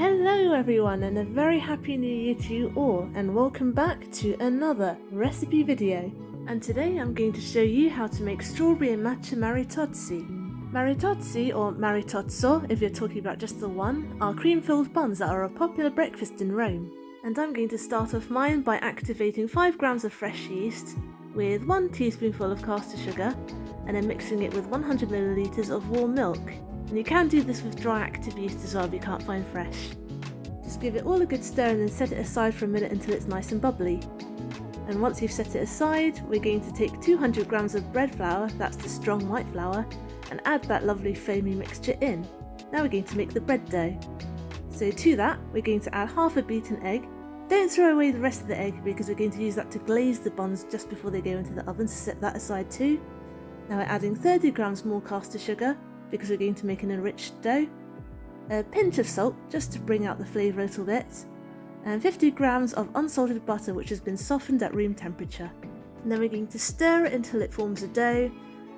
Hello everyone, and a very happy new year to you all, and welcome back to another recipe video. And today I'm going to show you how to make strawberry and matcha maritozzi. Maritozzi, or maritozzo if you're talking about just the one, are cream-filled buns that are a popular breakfast in Rome. And I'm going to start off mine by activating 5 grams of fresh yeast with 1 teaspoonful of caster sugar, and then mixing it with 100 milliliters of warm milk. And you can do this with dry active yeast as well if you can't find fresh. Just give it all a good stir and then set it aside for a minute until it's nice and bubbly. And once you've set it aside, we're going to take 200 grams of bread flour, that's the strong white flour, and add that lovely foamy mixture in. Now we're going to make the bread dough. So to that, we're going to add half a beaten egg. Don't throw away the rest of the egg because we're going to use that to glaze the buns just before they go into the oven, so set that aside too. Now we're adding 30 grams more caster sugar, because we're going to make an enriched dough, a pinch of salt just to bring out the flavour a little bit, and 50 grams of unsalted butter which has been softened at room temperature. And then we're going to stir it until it forms a dough,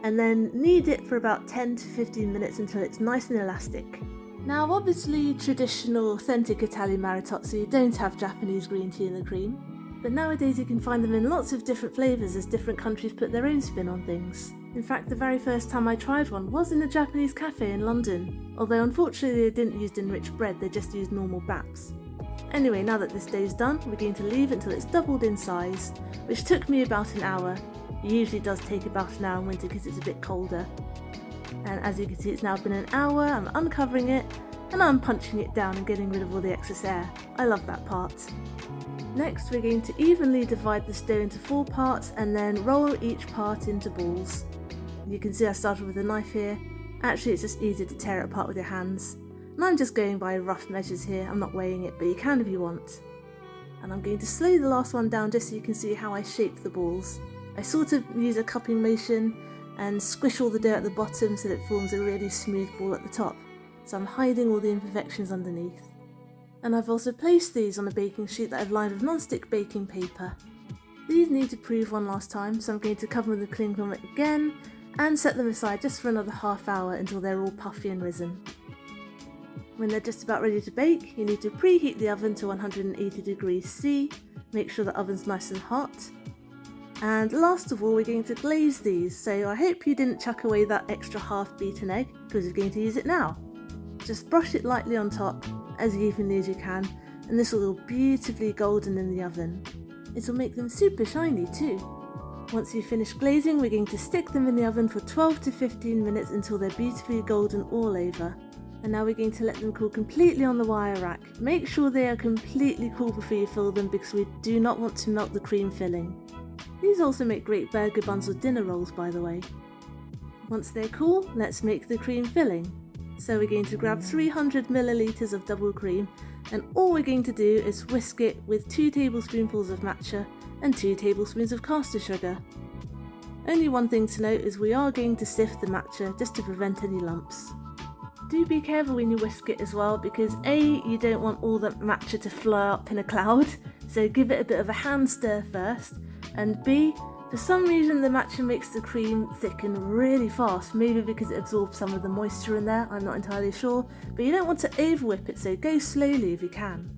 and then knead it for about 10 to 15 minutes until it's nice and elastic. Now obviously traditional authentic Italian maritozzi don't have Japanese green tea in the cream, but nowadays you can find them in lots of different flavours as different countries put their own spin on things. In fact, the very first time I tried one was in a Japanese cafe in London, although unfortunately they didn't use enriched bread, they just used normal baps. Anyway, now that this dough's done, we're going to leave it until it's doubled in size, which took me about an hour. It usually does take about an hour in winter because it's a bit colder. And as you can see, it's now been an hour. I'm uncovering it, and I'm punching it down and getting rid of all the excess air. I love that part. Next, we're going to evenly divide this dough into 4 parts and then roll each part into balls. You can see I started with a knife here. Actually, it's just easier to tear it apart with your hands. And I'm just going by rough measures here, I'm not weighing it, but you can if you want. And I'm going to slow the last one down just so you can see how I shape the balls. I sort of use a cupping motion and squish all the dough at the bottom so that it forms a really smooth ball at the top. So I'm hiding all the imperfections underneath. And I've also placed these on a baking sheet that I've lined with non-stick baking paper. These need to prove one last time, so I'm going to cover them with the cling film again and set them aside just for another half hour until they're all puffy and risen. When they're just about ready to bake, you need to preheat the oven to 180 degrees C, make sure the oven's nice and hot. And last of all, we're going to glaze these, so I hope you didn't chuck away that extra half beaten egg because you're going to use it now. Just brush it lightly on top, as evenly as you can, and this will look beautifully golden in the oven. It will make them super shiny too. Once you've finished glazing, we're going to stick them in the oven for 12 to 15 minutes until they're beautifully golden all over. And now we're going to let them cool completely on the wire rack. Make sure they are completely cool before you fill them because we do not want to melt the cream filling. These also make great burger buns or dinner rolls, by the way. Once they're cool, let's make the cream filling. So we're going to grab 300 milliliters of double cream, and all we're going to do is whisk it with 2 tablespoonfuls of matcha and 2 tablespoons of caster sugar. Only one thing to note is we are going to sift the matcha just to prevent any lumps. Do be careful when you whisk it as well because A, you don't want all the matcha to fly up in a cloud, so give it a bit of a hand stir first, and B, for some reason the matcha makes the cream thicken really fast, maybe because it absorbs some of the moisture in there, I'm not entirely sure, but you don't want to over whip it, so go slowly if you can.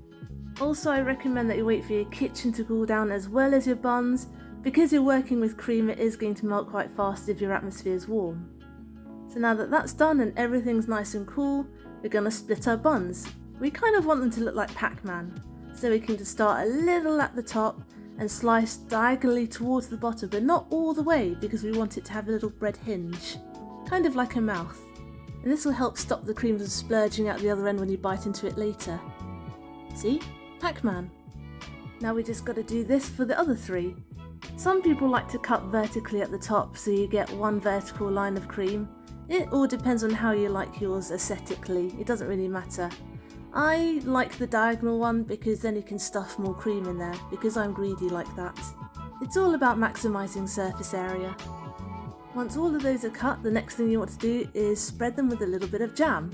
Also, I recommend that you wait for your kitchen to cool down as well as your buns. Because you're working with cream, it is going to melt quite fast if your atmosphere is warm. So now that that's done and everything's nice and cool, we're going to split our buns. We kind of want them to look like Pac-Man, so we can just start a little at the top and slice diagonally towards the bottom, but not all the way because we want it to have a little bread hinge, kind of like a mouth. And this will help stop the cream from splurging out the other end when you bite into it later. See? Pac-Man. Now we just got to do this for the other 3. Some people like to cut vertically at the top so you get one vertical line of cream. It all depends on how you like yours aesthetically, it doesn't really matter. I like the diagonal one because then you can stuff more cream in there, because I'm greedy like that. It's all about maximising surface area. Once all of those are cut, the next thing you want to do is spread them with a little bit of jam.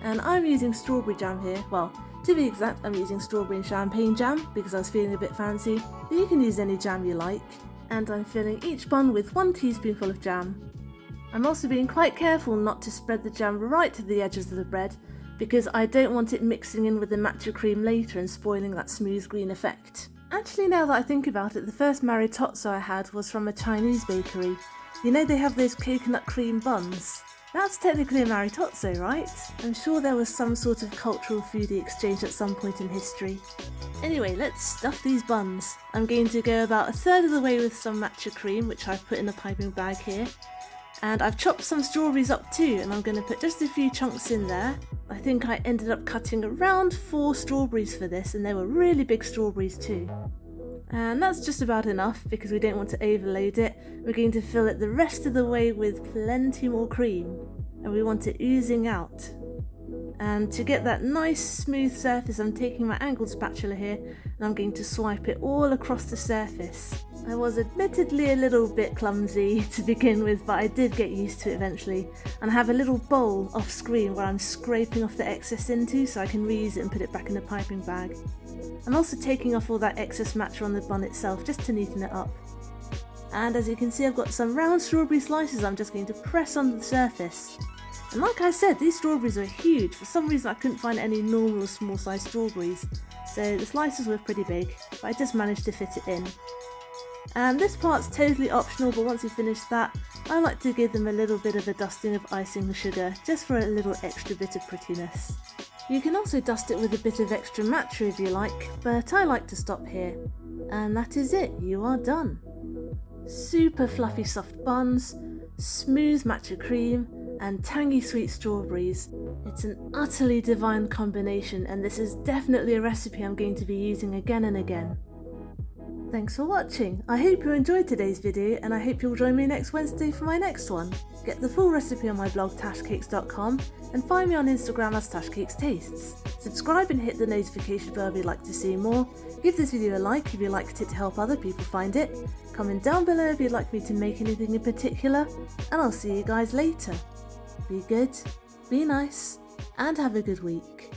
And I'm using strawberry jam here, well, to be exact, I'm using strawberry and champagne jam because I was feeling a bit fancy, but you can use any jam you like. And I'm filling each bun with 1 teaspoonful of jam. I'm also being quite careful not to spread the jam right to the edges of the bread, because I don't want it mixing in with the matcha cream later and spoiling that smooth green effect. Actually, now that I think about it, the first maritozzo I had was from a Chinese bakery. You know, they have those coconut cream buns. That's technically a maritozzo, right? I'm sure there was some sort of cultural foodie exchange at some point in history. Anyway, let's stuff these buns. I'm going to go about a third of the way with some matcha cream, which I've put in a piping bag here. And I've chopped some strawberries up too, and I'm going to put just a few chunks in there. I think I ended up cutting around 4 strawberries for this, and they were really big strawberries too. And that's just about enough because we don't want to overload it. We're going to fill it the rest of the way with plenty more cream, and we want it oozing out. And to get that nice smooth surface, I'm taking my angled spatula here and I'm going to swipe it all across the surface. I was admittedly a little bit clumsy to begin with, but I did get used to it eventually. And I have a little bowl off screen where I'm scraping off the excess into so I can reuse it and put it back in the piping bag. I'm also taking off all that excess matcha on the bun itself just to neaten it up. And as you can see, I've got some round strawberry slices I'm just going to press onto the surface. And like I said, these strawberries are huge. For some reason I couldn't find any normal small sized strawberries, so the slices were pretty big, but I just managed to fit it in. And this part's totally optional, but once you finish that, I like to give them a little bit of a dusting of icing sugar, just for a little extra bit of prettiness. You can also dust it with a bit of extra matcha if you like, but I like to stop here. And that is it, you are done. Super fluffy soft buns, smooth matcha cream, and tangy sweet strawberries. It's an utterly divine combination, and this is definitely a recipe I'm going to be using again and again. Thanks for watching. I hope you enjoyed today's video, and I hope you'll join me next Wednesday for my next one. Get the full recipe on my blog tashcakes.com and find me on Instagram as tashcakestastes. Subscribe and hit the notification bell if you'd like to see more. Give this video a like if you liked it to help other people find it. Comment down below if you'd like me to make anything in particular, and I'll see you guys later. Be good, be nice, and have a good week.